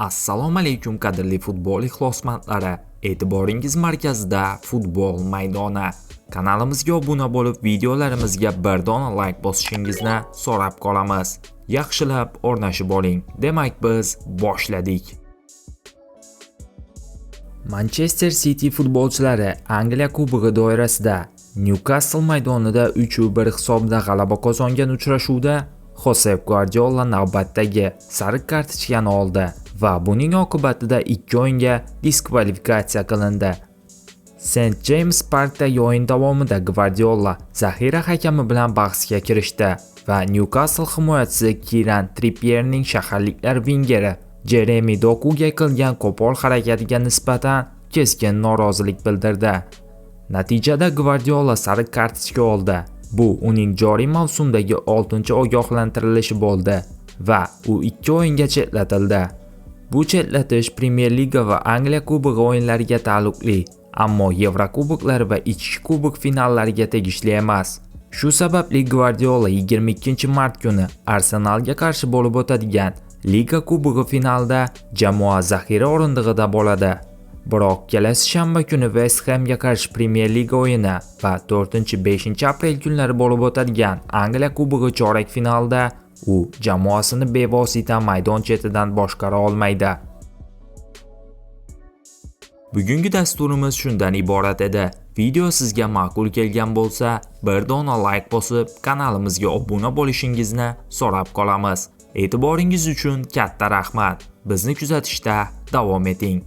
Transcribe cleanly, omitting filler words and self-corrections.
Assalomu alaykum qadrli futbol ixlosmandlari. E'tiboringiz markazida futbol maydoni. Kanalimizga obuna bo'lib, videolarimizga bir dona like bosishingizni so'rab qolamiz. Yaxshilab o'rnashib oling. Demak, biz boshladik. Manchester City futbolchilari Angliya Kubogi doirasida Newcastle maydonida 3-1 hisobda g'alaba qozongan uchrashuvda Josep Guardiola navbatdagi sariq kartochkani oldi va buning oqibatida 2 o'yinga diskvalifikatsiya qilindi. St. James Parkdagi o'yin davomida Guardiola zaxira hakami bilan bahsga kirishdi va Newcastle himoyachisi Kieran Trippierning shaharliklar vingeri Jeremy Dokuga qilgan qo'pol harakatiga nisbatan keskin norozilik bildirdi. Natijada Guardiola sariq kartochka oldi. Bu uning joriy mavsumdagi 6-ogohlantirilishi bo'ldi va u 2 o'yinga chetlatildi. Bu chetlatish Premier Liga va Angliya Kubogi o'yinlariga taalluqli, ammo Yevrokuboklar va ichki kubok finallariga tegishli emas. Shu sababli Guardiola 22-mart kuni Arsenalga qarshi bo'lib o'tadigan Liga Kubogi finalida jamoa zaxira o'rindig'ida bo'ladi. Biroq kelasi shanba kuni West Hamga qarshi Premier Liga o'yini va 4-5 aprel kunlari bo'lib o'tadigan Angliya Kubogi chorak finalida u jamoasini bevosita maydon chetidan boshqara olmaydi. Bugungi dasturimiz shundan iborat edi. Video sizga ma'qul kelgan bo'lsa, bir dona like bosib, kanalimizga obuna bo'lishingizni so'rab qolamiz. E'tiboringiz uchun katta rahmat. Bizni kuzatishda davom eting.